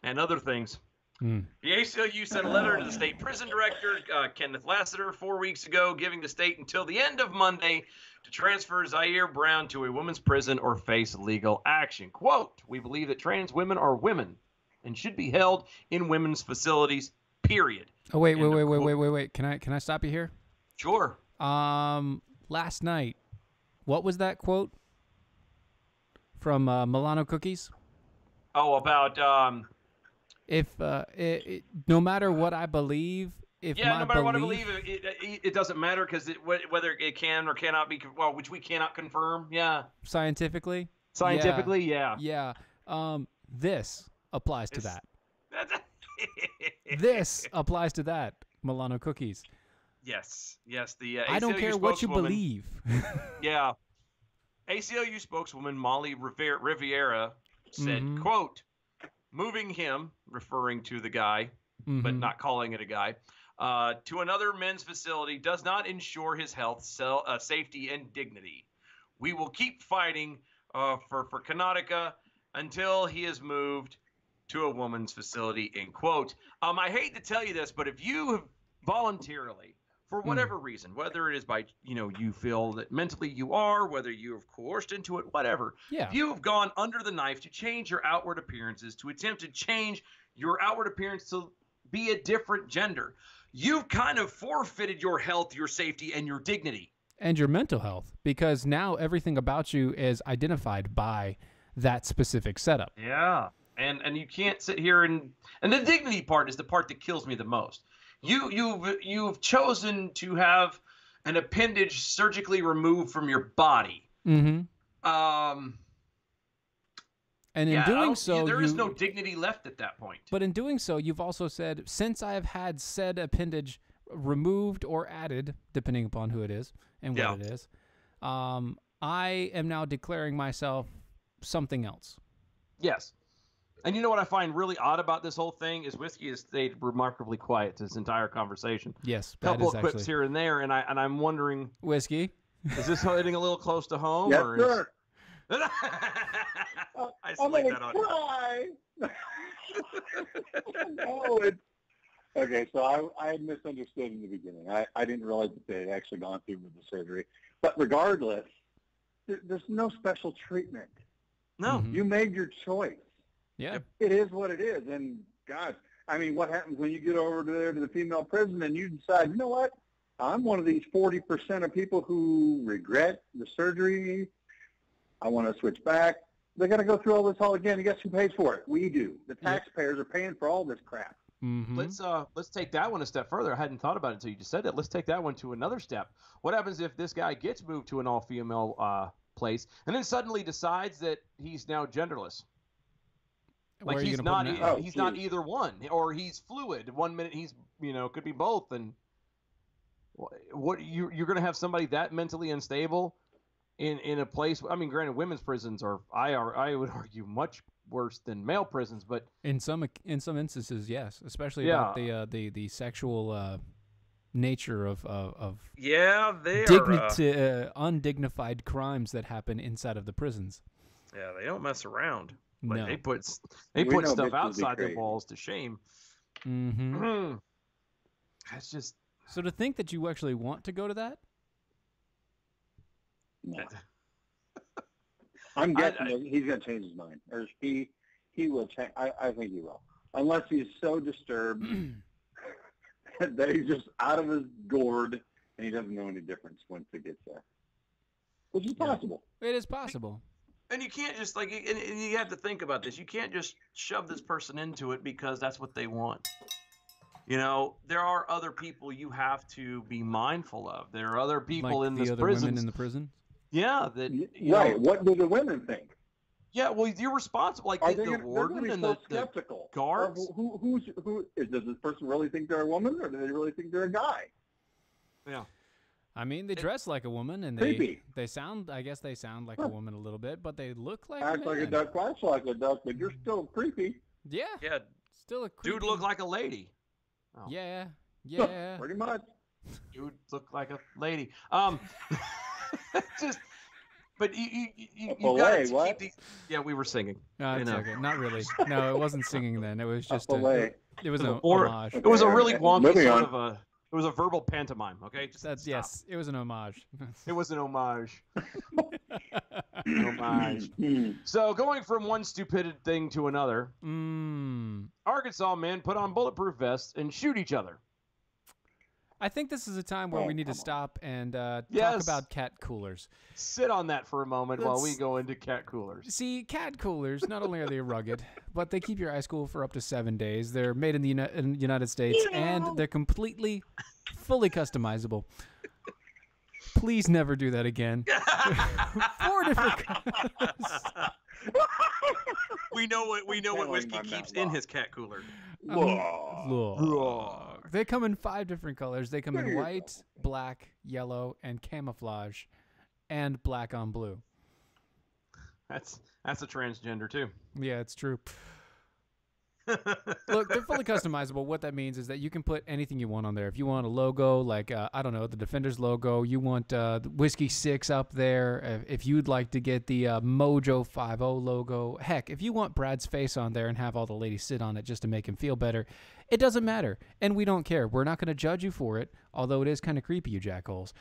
And other things. Mm. The ACLU sent a letter to the state prison director, Kenneth Lassiter, 4 weeks ago, giving the state until the end of Monday to transfer Zaire Brown to a women's prison or face legal action. Quote, we believe that trans women are women and should be held in women's facilities, period. Oh, wait. End of quote. Wait. Can I stop you here? Sure. Last night, what was that quote from Milano Cookies? Oh, about If no matter what I believe, if Yeah, my no matter what I belief- believe, it doesn't matter because whether it can or cannot be, well, which we cannot confirm. Yeah. scientifically, Scientifically, yeah. yeah. This applies to It's- that. This applies to that. Milano cookies. Yes. The I don't ACLU care what you spokeswoman- believe. Yeah. ACLU spokeswoman Molly Riviera said, Mhm. quote, moving him, referring to the guy, but Mhm. not calling it a guy, to another men's facility does not ensure his health, safety, and dignity. We will keep fighting for Canonica until he is moved to a woman's facility, end quote. I hate to tell you this, but if you have voluntarily, for whatever reason, whether it is by, you feel that mentally you are, whether you have coerced into it, whatever, Yeah. if you have gone under the knife to change your outward appearances, to attempt to change your outward appearance to be a different gender, you've kind of forfeited your health, your safety, and your dignity. And your mental health, because now everything about you is identified by that specific setup. Yeah. And you can't sit here and the dignity part is the part that kills me the most. You've chosen to have an appendage surgically removed from your body. Mm-hmm. And in Yeah, doing so, there is no dignity left at that point. But in doing so, you've also said, since I have had said appendage removed or added, depending upon who it is and what it is, I am now declaring myself something else. Yes. And you know what I find really odd about this whole thing is Whiskey has stayed remarkably quiet this entire conversation. Yes, a couple of quips here and there, and I'm wondering, Whiskey, is this hitting a little close to home? Yes, or sir. I I'm like gonna that on cry. No, it's okay. So I misunderstood in the beginning. I didn't realize that they had actually gone through with the surgery. But regardless, there's no special treatment. No. Mhm. You made your choice. Yeah. It is what it is. And God, I mean, what happens when you get over there to the female prison and you decide, you know what? I'm one of these 40% of people who regret the surgery. I want to switch back. They got to go through all this all again. And guess who pays for it? We do. The taxpayers are paying for all this crap. Mm-hmm. Let's take that one a step further. I hadn't thought about it until you just said that. Let's take that one to another step. What happens if this guy gets moved to an all-female place and then suddenly decides that he's now genderless? Where Like are you he's gonna put not him at? he's not either one, or he's fluid. 1 minute he's could be both, and what you're going to have somebody that mentally unstable in a place. I mean, granted, women's prisons are I would argue much worse than male prisons, but In some instances, yes, especially about the sexual nature of yeah, they are. undignified crimes that happen inside of the prisons. Yeah, they don't mess around. Like No. they put We know stuff bitches be outside their crazy. walls to shame. Mm-hmm. That's just So to think that you actually want to go to that, No. I'm guessing that he's going to change his mind. Or he will change. I think he will. Unless he's so disturbed that he's just out of his gourd and he doesn't know any difference once it gets there. Which is possible. it is possible. and you can't just and you have to think about this. You can't just shove this person into it because that's what they want. There are other people you have to be mindful of. There are other people Like in the this other prison. women in the prison. Yeah, that Right. What do the women think? Yeah, well, you're responsible. Like Are the they gonna, they're warden going to be and so the skeptical? guards? Of who does this person really think they're a woman, or do they really think they're a guy? yeah. I mean, they dress like a woman, and Creepy. they sound. I guess they sound like a woman a little bit, but they look like Acts a like a man. duck, quacks like a duck, but you're still creepy. Yeah, Yeah, still a creepy. dude looked like a lady. Oh. Yeah, yeah. Pretty much. Dude looked like a lady. Just, but you got to what? keep these. Yeah, we were singing. It's okay. Not really. No, it wasn't singing then. It was just fillet. it was an Or- homage. It was a really wonky Moving sort on. of a. It was a verbal pantomime. Okay, just That's stop. yes. It was an homage. It was an homage. Homage. Hmm. So going from one stupid thing to another, Mm. Arkansas men put on bulletproof vests and shoot each other. I think this is a time where we need to stop and talk Yes. about cat coolers. Sit on that for a moment while we Let's- go into cat coolers. See, cat coolers, not only are they rugged, but they keep your ice cool for up to 7 days. They're made in the United States, and they're completely, fully customizable. Please never do that again. 4 different colors. We know what Telling whiskey my keeps mouth in off. his cat cooler. Look. They come in 5 different colors. They come in white, black, yellow, and camouflage, and black on blue. That's a transgender too. Yeah, it's true. Look, they're fully customizable. What that means is that you can put anything you want on there. If you want a logo, like, I don't know, the Defenders logo, you want the Whiskey 6 up there. If you'd like to get the Mojo 50 logo, heck, if you want Brad's face on there and have all the ladies sit on it just to make him feel better, it doesn't matter. And we don't care. We're not going to judge you for it, although it is kind of creepy, you jackholes.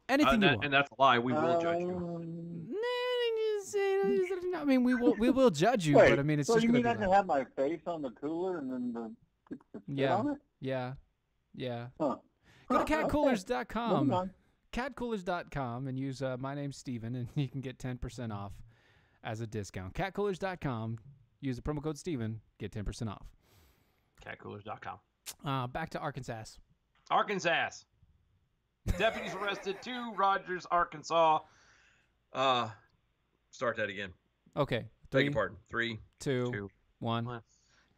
Anything you want. And that's a lie. We will judge you. I mean, we will judge you, Wait, but I mean, it's so just you going mean to I be can have my face on the cooler and then the sit on it? yeah. Huh. Go to Okay. Moving catcoolers.com. on. Catcoolers.com and use my name's Steven, and you can get 10% off as a discount. Catcoolers.com. Use the promo code Steven, get 10% off. Catcoolers.com. Back to Arkansas. Arkansas. Deputies arrested 2 Rogers, Arkansas. Start that again. Okay. Beg 3, your pardon. 3, 2, 2, 1. 1.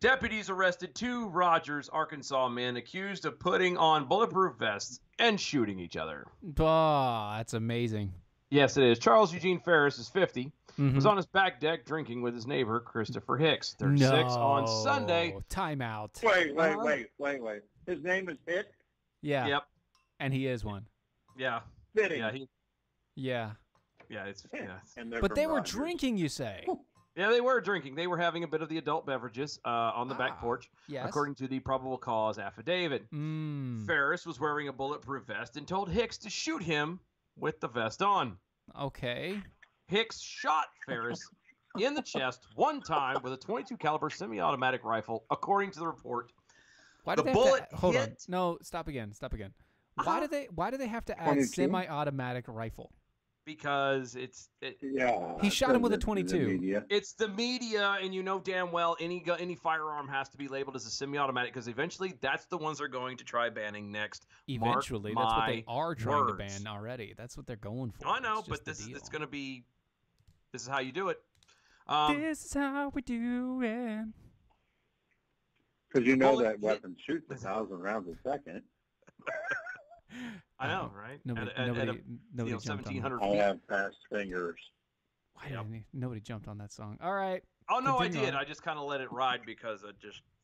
Deputies arrested 2 Rogers, Arkansas men accused of putting on bulletproof vests and shooting each other. Oh, that's amazing. Yes, it is. Charles Eugene Ferris is 50. Mhm. Was on his back deck drinking with his neighbor, Christopher Hicks, 36, on Sunday. Timeout. Wait. His name is Hicks? Yeah. Yep. And he is one. Yeah. Fitting. Yeah. Yeah. It's And they're But from they were Rogers. drinking, you say? Yeah, they were drinking. They were having a bit of the adult beverages on the back porch, Yes. according to the probable cause affidavit. Mm. Ferris was wearing a bulletproof vest and told Hicks to shoot him with the vest on. Okay. Hicks shot Ferris in the chest one time with a .22 caliber semi-automatic rifle, according to the report. Why The do they bullet have to, hold on. hit- No, stop again. Why do they have to add 22? semi-automatic rifle? Because Yeah. He shot him with a the 22. media. it's the media, and you know damn well any firearm has to be labeled as a semi-automatic because eventually that's the ones they're going to try banning next. Mark Eventually, that's what they my are trying to words. ban already. That's what they're going for. I know, It's but just the it's deal. going to be. This is how you do it. This is how we do it. Because you know bullet that hit- weapon shoots 1,000 rounds a second. I know, right? Nobody, At nobody, a, nobody you know, jumped on that. 1,700 I feet. have fast fingers. Why didn't nobody jumped on that song. All right. Oh no, I Continue did. on. I just kind of let it ride because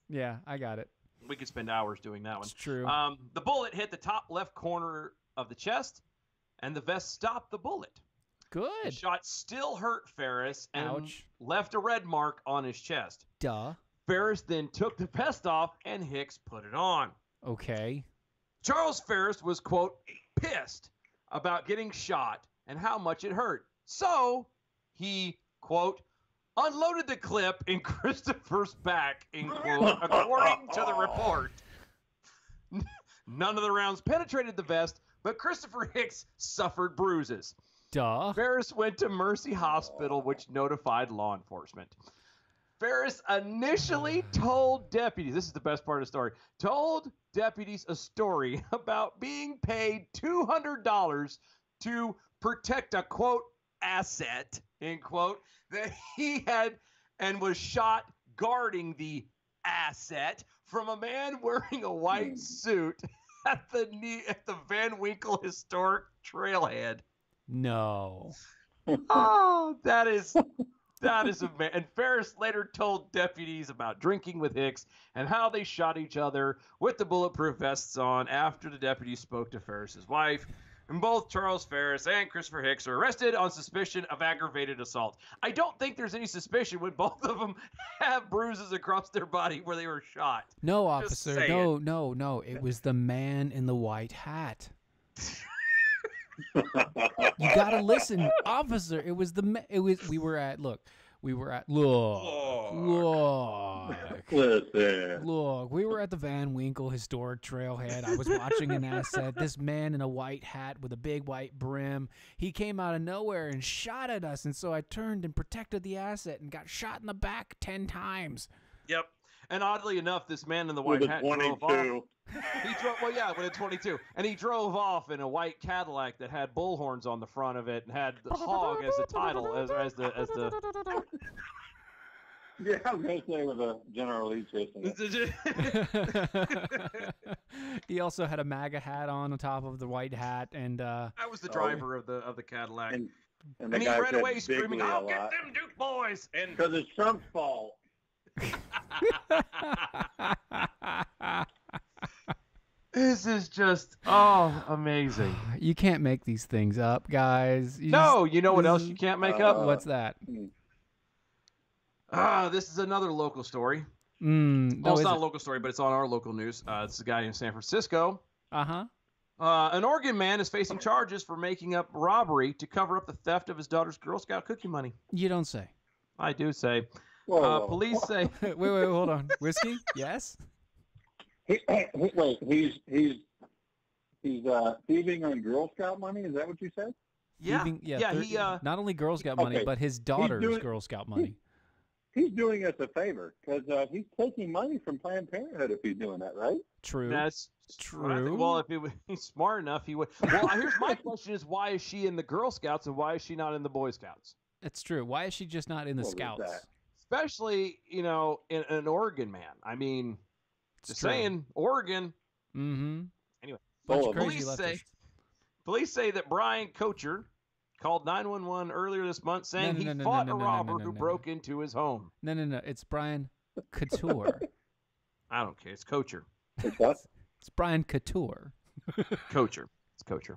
Yeah, I got it. we could spend hours doing that one. It's true. The bullet hit the top left corner of the chest, and the vest stopped the bullet. The Good. shot still hurt Ferris and Ouch. left a red mark on his chest. Duh. Ferris then took the vest off, and Hicks put it on. Okay. Charles Ferris was, quote, pissed about getting shot and how much it hurt. So he, quote, unloaded the clip in Christopher's back, end quote, according to the report. None of the rounds penetrated the vest, but Christopher Hicks suffered bruises. Duh. Ferris went to Mercy Hospital, which notified law enforcement. Ferris initially told deputies, this is the best part of the story, told deputies a story about being paid $200 to protect a, quote, asset, end quote, that he had and was shot guarding the asset from a man wearing a white suit at the Van Winkle Historic Trailhead. No. Oh, that is amazing. And Ferris later told deputies about drinking with Hicks and how they shot each other with the bulletproof vests on after the deputies spoke to Ferris's wife. And both Charles Ferris and Christopher Hicks are arrested on suspicion of aggravated assault. I don't think there's any suspicion when both of them have bruises across their body where they were shot. No, Just officer. saying. No. It was the man in the white hat. You gotta listen, officer. It was the. We were at. Look. Look. Listen. Look, we were at the Van Winkle Historic Trailhead. I was watching an asset. This man in a white hat with a big white brim, he came out of nowhere and shot at us. And so I turned and protected the asset and got shot in the back 10 times. Yep. And oddly enough, this man in the white With a hat drove 22. off. He drove, well, yeah, with a 22, and he drove off in a white Cadillac that had bullhorns on the front of it and had the hog as the title, as the. Yeah, I was going to say with a General Lee twist in it. He also had a MAGA hat on top of the white hat, and I was the driver of the Cadillac, And and he guy ran said away screaming, bigly a "I'll get lot. them Duke boys!" And Because it's Trump's fault. this is just amazing. you can't make these things up, guys. No, you know what else you can't make up? What's that? This is another local story. No, Well, it's is not it? a local story, but it's on our local news. It's a guy in San Francisco. Uh-huh. An Oregon man is facing charges for making up robbery to cover up the theft of his daughter's Girl Scout cookie money. You don't say. I do say. Whoa. Police say. wait, hold on. Whiskey? Yes? Wait, he's thieving on Girl Scout money? Is that what you said? Yeah, Thieving- he. not only Girl Scout money, Okay. but his daughter's doing- Girl Scout money. He's doing us a favor because he's taking money from Planned Parenthood if he's doing that, right? True. That's True. Well, if he's smart enough, he would. Well, here's my question: is why is she in the Girl Scouts and why is she not in the Boy Scouts? It's true. Why is she just not in the What was Scouts? that? Especially, in an Oregon man. I mean, It's just true. saying, Oregon. Mm-hmm. Anyway, Bunch Oh, of crazy police say that Brian Kocher called 911 earlier this month saying he fought a robber who broke into his home. No. It's Brian Couture. I don't care. It's Kocher. It's what? It's Brian Couture. Kocher. It's Kocher.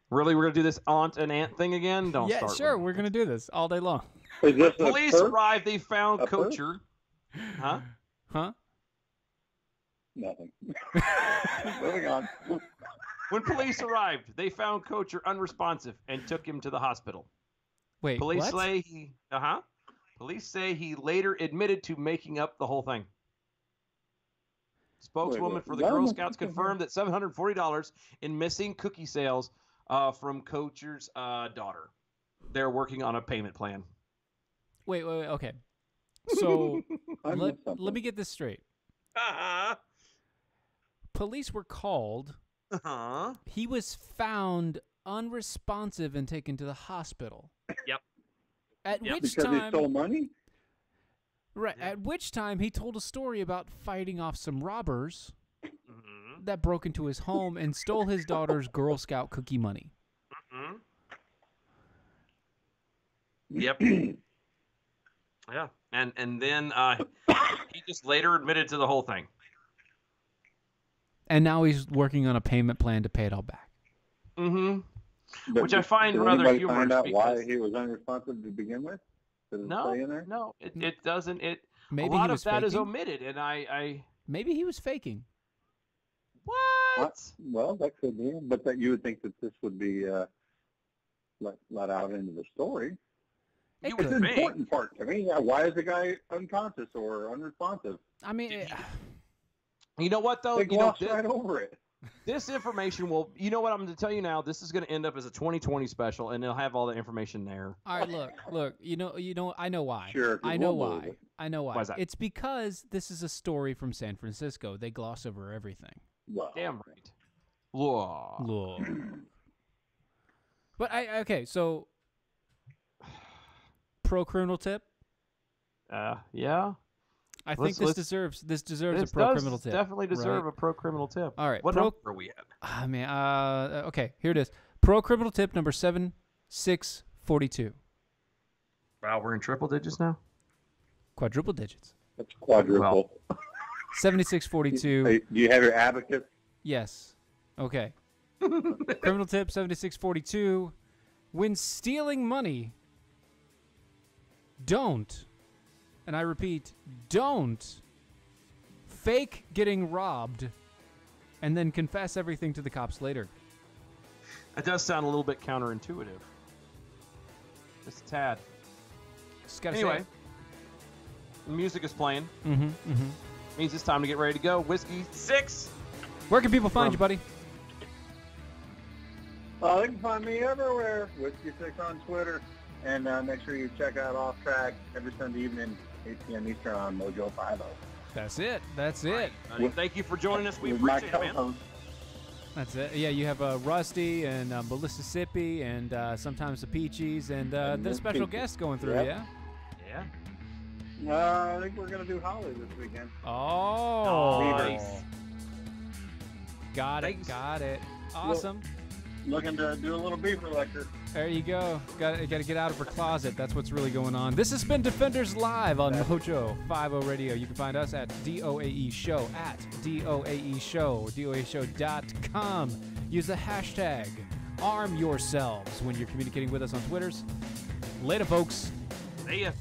Really, we're gonna do this aunt and aunt thing again? Don't Yeah, start. sure. with me. We're going to do this all day long. Is this a Police perp? arrived. They found A perp? Kocher. Huh? Huh? Nothing. Moving on. When police arrived, they found Kocher unresponsive and took him to the hospital. Wait, Police what? say Police say he later admitted to making up the whole thing. Spokeswoman wait. for the Why Girl am I Scouts thinking confirmed that $740 in missing cookie sales from Kocher's daughter. They're working on a payment plan. Wait. Okay. So I let missed something. me get this straight. Uh-huh. Police were called. Uh-huh. He was found unresponsive and taken to the hospital. Yep. At Yep. which Because he time, stole money? right? Yeah. At which time he told a story about fighting off some robbers Mm-hmm. that broke into his home and stole his daughter's Girl Scout cookie money. Mm-hmm. Yep. Yeah. And then he just later admitted to the whole thing. And now he's working on a payment plan to pay it all back. Mm-hmm. But Which I find did rather anybody humorous find out why because- he was unresponsive to begin with? Does it No, say in there? no, it doesn't. Maybe a lot he of was that is faking? omitted, and I Maybe he was faking. what? Well, that could be, but that you would think that this would be let out into the story. It You It's would an think. important part to me. Yeah, why is the guy unconscious or unresponsive? I mean, You know what though? They You know gloss right over it. this information will. You know what I'm going to tell you now. This is going to end up as a 2020 special, and it'll have all the information there. all right, look. You know. I know why. Sure, 'cause I know we'll believe why. it. I know why. Why is that? It's because this is a story from San Francisco. They gloss over everything. Well, Damn right. Whoa. Look. But okay. So, pro criminal tip. Yeah. I think Let's- deserves This a pro does criminal tip. definitely deserve right? a pro criminal tip. All right, What pro- number are we at? Ah man. Okay. Here it is. Pro criminal tip number 7642. Wow, we're in triple digits now. Quadruple digits. that's quadruple. 7642. Hey, do you have your abacus? Yes. Okay. Criminal tip 7642. When stealing money, don't, and I repeat, don't fake getting robbed and then confess everything to the cops later. That does sound a little bit counterintuitive. Just a tad. Just gotta Anyway. say it. The music is playing. Mm-hmm. Means it's time to get ready to go. Whiskey 6. Where can people find you, buddy? They can find me everywhere. Whiskey6 on Twitter. And make sure you check out Off Track every Sunday evening, 8 p.m. Eastern on Mojo 50. That's it. That's it. Buddy, thank you for joining us. We With my appreciate it, man. co-host. That's it. Yeah, you have Rusty and Mississippi and sometimes the Peaches and the special guest going through, Yep. yeah? I think we're going to do Holly this weekend. Oh. Nice. Got it. Thanks. Got it. Awesome. Looking to do a little beaver lecture. There you go. Got to get out of her closet. That's what's really going on. This has been Defenders Live on Mojo 50 Radio. You can find us at DOAE Show, at DOAE Show, DOAEShow.com. Use the hashtag Arm Yourselves when you're communicating with us on Twitters. Later, folks. See ya.